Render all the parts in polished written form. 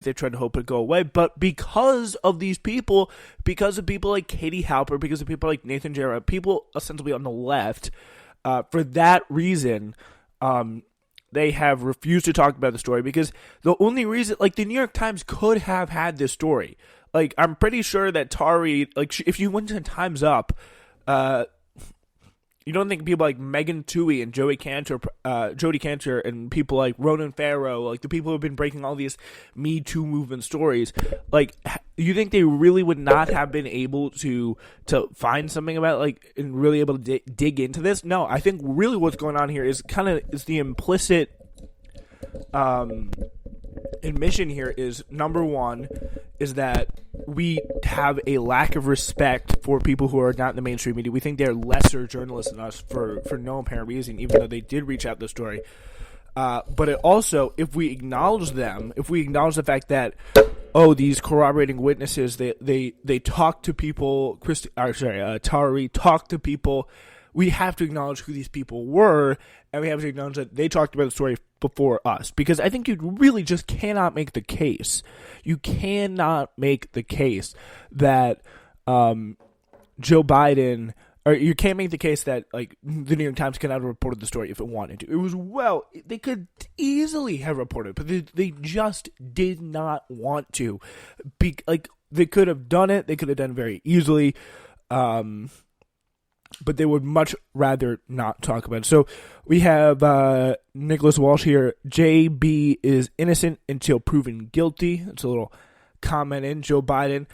they tried to hope it go away, but because of these people, because of people like Katie Halper, because of people like Nathan Jarrett, people ostensibly on the left, for that reason, they have refused to talk about the story, because the only reason, like, the New York Times could have had this story. Like, I'm pretty sure that Tari, like, if you went to Time's Up, you don't think people like Megan Twohey and Jodie Cantor and people like Ronan Farrow, like the people who have been breaking all these Me Too movement stories, like, you think they really would not have been able to find something about, like, and really able to dig into this? No, I think really what's going on here is the implicit admission here is, number one, is that we have a lack of respect for people who are not in the mainstream media. We think they're lesser journalists than us for no apparent reason, even though they did reach out the story. But it also, if we acknowledge them, if we acknowledge the fact that, these corroborating witnesses, they talk to people, Tari talked to people, we have to acknowledge who these people were, and we have to acknowledge that they talked about the story before us. Because I think you really just cannot make the case. You cannot make the case that Joe Biden, or you can't make the case that, like, the New York Times could not have reported the story if it wanted to. It was, they could easily have reported, but they just did not want to. They could have done it. They could have done it very easily. But they would much rather not talk about it. So we have Nicholas Walsh here. JB is innocent until proven guilty. It's a little comment in Joe Biden.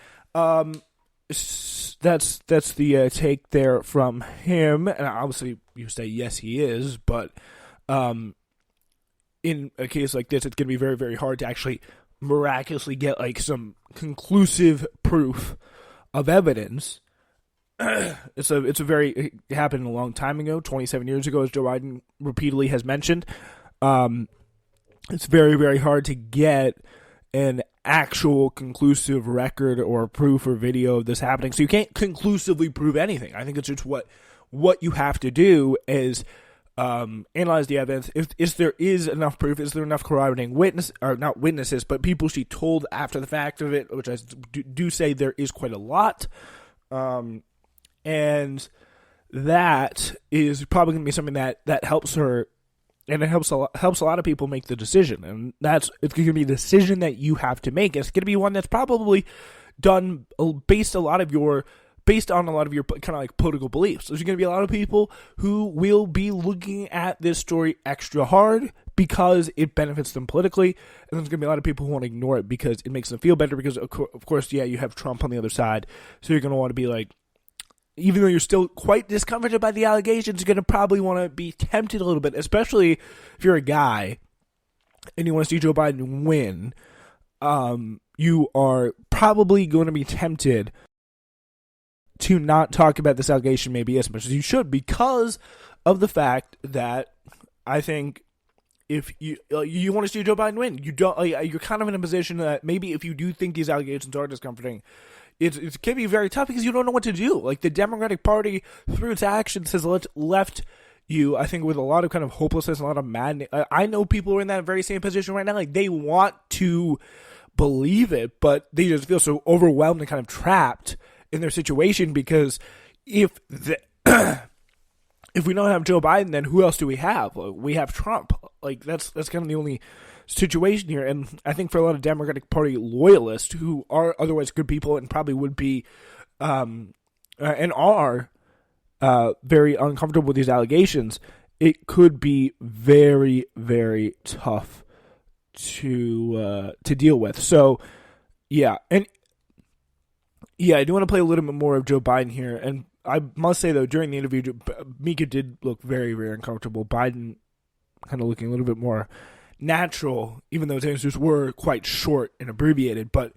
That's the take there from him. And obviously you say yes, he is. But in a case like this, it's going to be very, very hard to actually miraculously get, like, some conclusive proof of evidence. It happened a long time ago, 27 years ago, as Joe Biden repeatedly has mentioned. It's very, very hard to get an actual conclusive record or proof or video of this happening. So you can't conclusively prove anything. I think it's just what you have to do is analyze the evidence. If there is enough proof, is there enough corroborating not witnesses, but people she told after the fact of it, which I do say there is quite a lot. And that is probably going to be something that helps her, and it helps a lot of people make the decision. And it's going to be a decision that you have to make. It's going to be one that's probably done based on a lot of your kind of like political beliefs. There's going to be a lot of people who will be looking at this story extra hard because it benefits them politically, and there's going to be a lot of people who want to ignore it because it makes them feel better because, of course, you have Trump on the other side, so you're going to want to be like, even though you're still quite discomforted by the allegations, you're going to probably want to be tempted a little bit, especially if you're a guy and you want to see Joe Biden win. You are probably going to be tempted to not talk about this allegation maybe as much as you should, because of the fact that I think if you want to see Joe Biden win, you're kind of in a position that maybe if you do think these allegations are discomforting, it can be very tough because you don't know what to do. Like, the Democratic Party, through its actions, has left you, I think, with a lot of kind of hopelessness, a lot of madness. I know people who are in that very same position right now. Like, they want to believe it, but they just feel so overwhelmed and kind of trapped in their situation, because if we don't have Joe Biden, then who else do we have? We have Trump. Like, that's kind of the only situation here. And I think for a lot of Democratic Party loyalists who are otherwise good people and probably would be and are very uncomfortable with these allegations, it could be very, very tough to deal with. So yeah, and yeah, I do want to play a little bit more of Joe Biden here. And I must say, though, during the interview, Mika did look very, very uncomfortable. Biden kind of looking a little bit more natural, even though his answers were quite short and abbreviated. But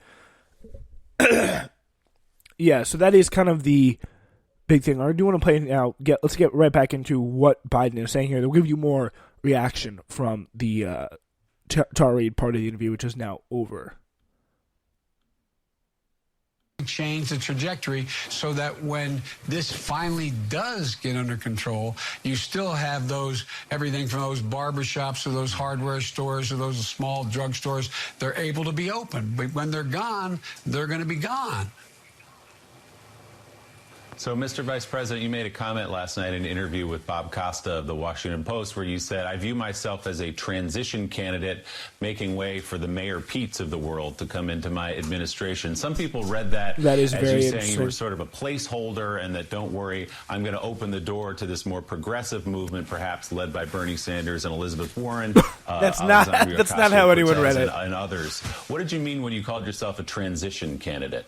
yeah, so that is kind of the big thing. I do want to play now. Let's get right back into what Biden is saying here. They'll give you more reaction from the Tari part of the interview, which is now over. change the trajectory so that when this finally does get under control, you still have everything from those barbershops to those hardware stores to those small drugstores. They're able to be open. But when they're gone, they're going to be gone. So, Mr. Vice President, you made a comment last night in an interview with Bob Costa of the Washington Post where you said, I view myself as a transition candidate making way for the Mayor Petes of the world to come into my administration. Some people read that is as very you saying you were sort of a placeholder and that, don't worry, I'm going to open the door to this more progressive movement, perhaps led by Bernie Sanders and Elizabeth Warren. That's not how anyone read it. And others. What did you mean when you called yourself a transition candidate?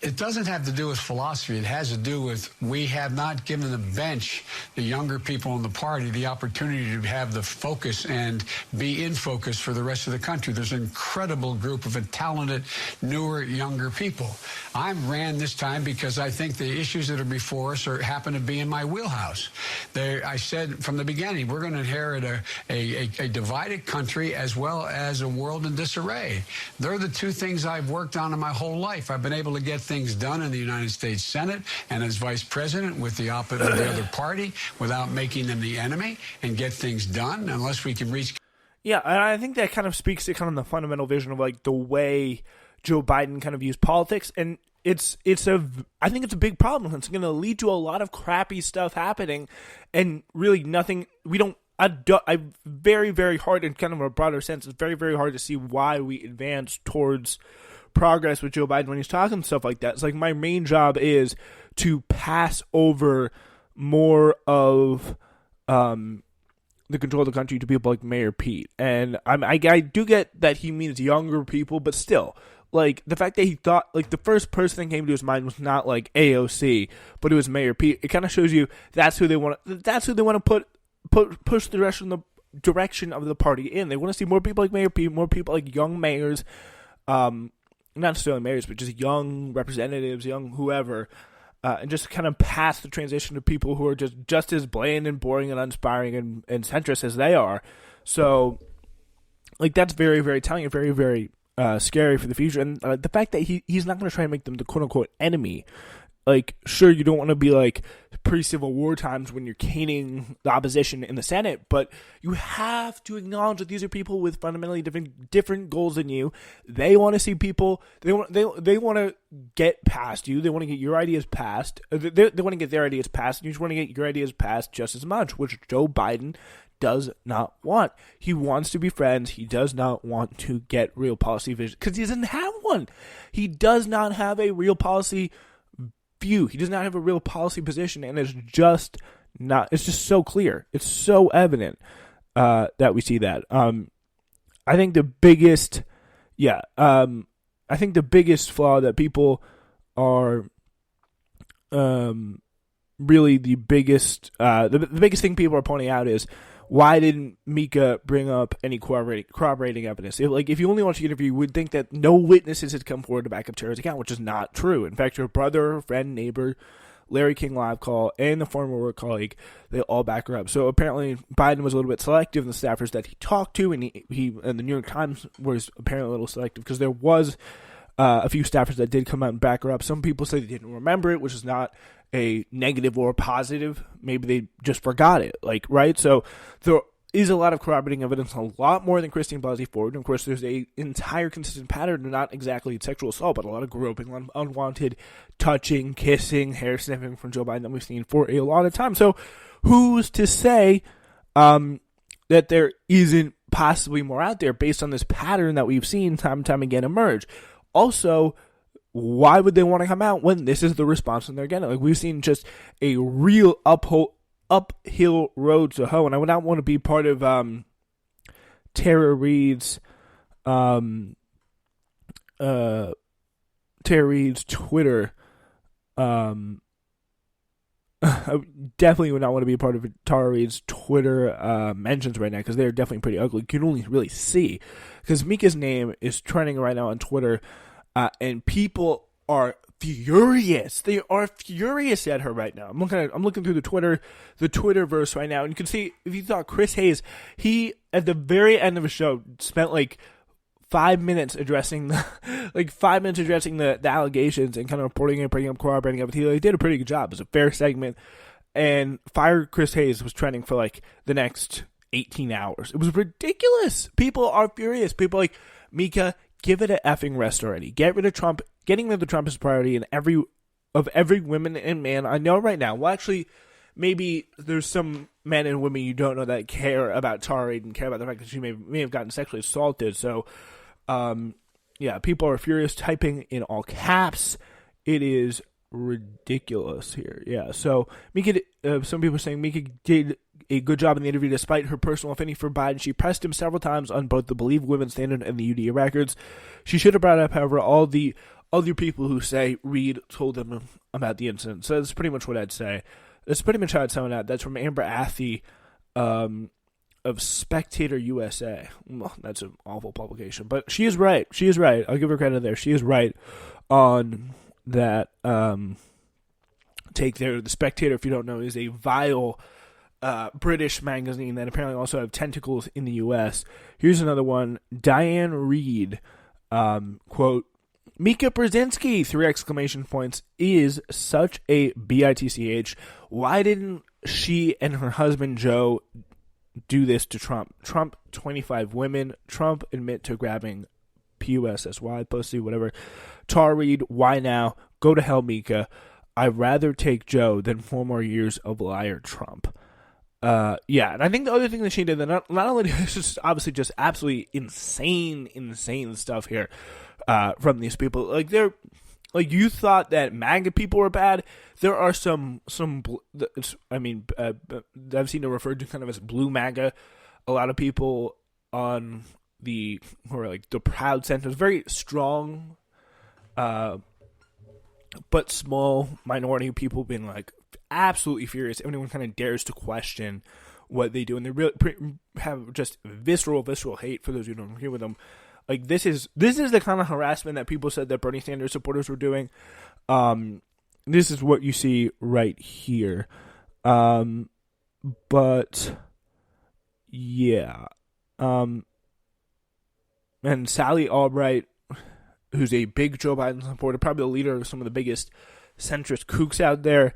It doesn't have to do with philosophy. It has to do with we have not given the bench, the younger people in the party, the opportunity to have the focus and be in focus for the rest of the country. There's an incredible group of talented, newer, younger people. I ran this time because I think the issues that are before us happen to be in my wheelhouse. I said from the beginning, we're going to inherit a divided country as well as a world in disarray. They're the two things I've worked on in my whole life. I've been able to get things done in the United States Senate and as vice president with the other party without making them the enemy and get things done unless we can reach. Yeah, and I think that kind of speaks to kind of the fundamental vision of like the way Joe Biden kind of views politics, and I think it's a big problem. It's going to lead to a lot of crappy stuff happening, and really nothing. I very, very hard in kind of a broader sense. It's very, very hard to see why we advance towards progress with Joe Biden when he's talking stuff like that. It's like my main job is to pass over more of the control of the country to people like Mayor Pete. And I do get that he means younger people, but still, like the fact that he thought like the first person that came to his mind was not like AOC, but it was Mayor Pete. It kind of shows you that's who they want to push the direction of the party in. They want to see more people like Mayor Pete, more people like young mayors. Not necessarily mayors, but just young representatives, young whoever, and just kind of pass the transition to people who are just as bland and boring and uninspiring and centrist as they are. So, like, that's very, very telling and very, very scary for the future. And the fact that he's not going to try and make them the quote-unquote enemy. Like, sure, you don't want to be like pre-Civil War times when you're caning the opposition in the Senate, but you have to acknowledge that these are people with fundamentally different goals than you. They want to see people. They want to get past you. They want to get your ideas passed. They want to get their ideas passed, and you just want to get your ideas passed just as much, which Joe Biden does not want. He wants to be friends. He does not want to get real policy vision because he doesn't have one. He does not have a real policy view. He does not have a real policy position, and it's just so clear. It's so evident that we see that. I think the biggest flaw that people are really the biggest thing people are pointing out is, why didn't Mika bring up any corroborating evidence? If you only watch the interview, you would think that no witnesses had come forward to back up Tara's account, which is not true. In fact, her brother, friend, neighbor, Larry King live call, and the former work colleague, they all back her up. So apparently Biden was a little bit selective in the staffers that he talked to, and he and the New York Times was apparently a little selective because there was a few staffers that did come out and back her up. Some people say they didn't remember it, which is not a negative or a positive. Maybe they just forgot it, right? So there is a lot of corroborating evidence, a lot more than Christine Blasey Ford. And of course, there's an entire consistent pattern of not exactly sexual assault, but a lot of groping, unwanted touching, kissing, hair sniffing from Joe Biden that we've seen for a lot of time. So who's to say that there isn't possibly more out there based on this pattern that we've seen time and time again emerge? Also, why would they want to come out when this is the response they're getting? Like, we've seen just a real uphill road to hoe, and I would not want to be part of Tara Reid's Twitter. I definitely would not want to be a part of Tara Reid's Twitter mentions right now, because they're definitely pretty ugly. You can only really see, because Mika's name is trending right now on Twitter, and people are furious. They are furious at her right now. I'm looking through the Twitterverse right now, and you can see, if you thought Chris Hayes, he at the very end of the show spent like 5 minutes addressing the allegations and kind of reporting it, bringing up, corroborating everything. He did a pretty good job. It was a fair segment. And Fire Chris Hayes was trending for like the next 18 hours. It was ridiculous. People are furious. People are like, Mika, give it a effing rest already. Get rid of Trump. Getting rid of Trump is priority in every woman and man I know right now. Well, actually, maybe there's some men and women you don't know that care about Tara Reid and care about the fact that she may have gotten sexually assaulted. So, yeah, people are furious, typing in all caps. It is ridiculous here. Yeah, so Mika, some people are saying Mika did a good job in the interview despite her personal affinity for Biden. She pressed him several times on both the Believe Women Standard and the UDA records. She should have brought up, however, all the other people who say Reid told them about the incident. So that's pretty much what I'd say. That's pretty much how I'd sum it out. That's from Amber Athey of Spectator USA. Well, that's an awful publication. But she is right. She is right. I'll give her credit there. She is right on that take there. The Spectator, if you don't know, is a vile British magazine that apparently also have tentacles in the U.S. Here's another one. Diane Reid, quote, Mika Brzezinski, 3 exclamation points, is such a bitch. Why didn't she and her husband Joe do this to Trump? Trump, 25 women. Trump admit to grabbing PUSSY, pussy, whatever. Tara Reid, why now? Go to hell, Mika. I'd rather take Joe than 4 more years of liar Trump. Yeah, and I think the other thing that she did, that not only is just obviously just absolutely insane stuff here from these people. Like, they're like, you thought that MAGA people were bad. There are some I mean, I've seen it referred to kind of as blue MAGA. A lot of people on who are like the Proud Centers, very strong, but small minority of people being like absolutely furious. Everyone kind of dares to question what they do, and they really have just visceral hate for those who don't agree with them. Like, this is the kind of harassment that people said that Bernie Sanders supporters were doing. This is what you see right here. But yeah. And Sally Albright, who's a big Joe Biden supporter, probably the leader of some of the biggest centrist kooks out there,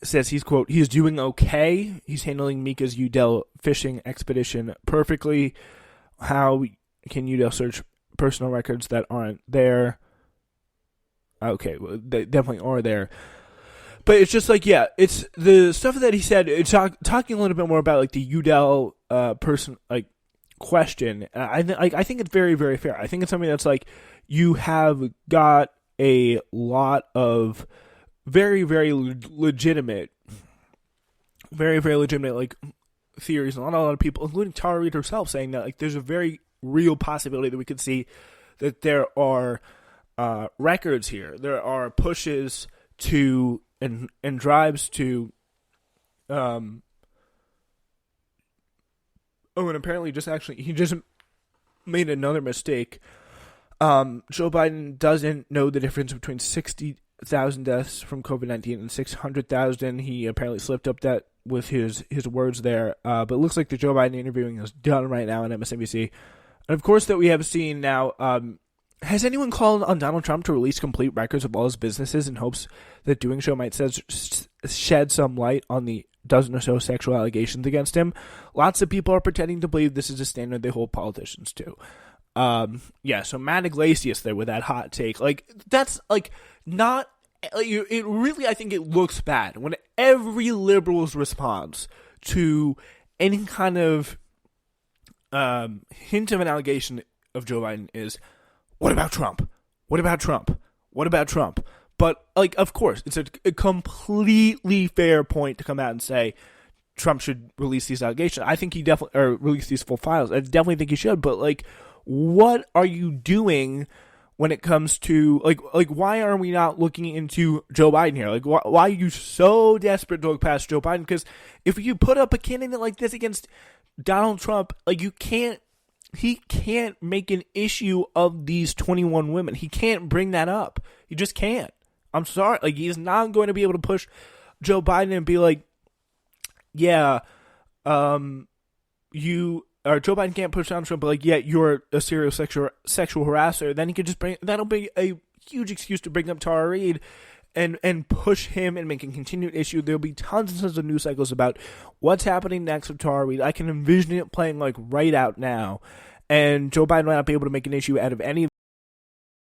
says he's, quote, he's doing okay. He's handling Mika's Udell fishing expedition perfectly. How can Udell search personal records that aren't there? Okay, well, they definitely are there. But it's just like, yeah, it's the stuff that he said. It's talking a little bit more about like the Udell person like question. I think it's very, very fair. I think it's something that's like, you have got a lot of very, very legitimate like theories, and a lot of people, including Tara Reid herself, saying that like there's a very real possibility that we could see that there are records here. There are pushes to and drives to and apparently he just made another mistake. Joe Biden doesn't know the difference between 60,000 deaths from COVID-19 and 600,000. He apparently slipped up that with his words there. But it looks like the Joe Biden interviewing is done right now on MSNBC. And of course that we have seen now, has anyone called on Donald Trump to release complete records of all his businesses in hopes that doing so might shed some light on the dozen or so sexual allegations against him? Lots of people are pretending to believe this is a standard they hold politicians to. Yeah, so Matt Iglesias there with that hot take. Like, that's, like, not... It really, I think it looks bad when every liberal's response to any kind of hint of an allegation of Joe Biden is, what about Trump? What about Trump? What about Trump? But, like, of course, it's a completely fair point to come out and say Trump should release these allegations. I think he definitely, or release these full files. I definitely think he should, but, like, what are you doing when it comes to, like, why are we not looking into Joe Biden here? Like, why are you so desperate to look past Joe Biden? Because if you put up a candidate like this against Donald Trump, like, he can't make an issue of these 21 women. He can't bring that up. He just can't. I'm sorry. Like, he's not going to be able to push Joe Biden and be like, yeah, you or Joe Biden can't push down Trump, but like, yeah, you're a serial sexual harasser, then he could just that'll be a huge excuse to bring up Tara Reid and push him and make a continued issue. There'll be tons and tons of news cycles about what's happening next with Tara Reid. I can envision it playing like right out now, and Joe Biden might not be able to make an issue out of any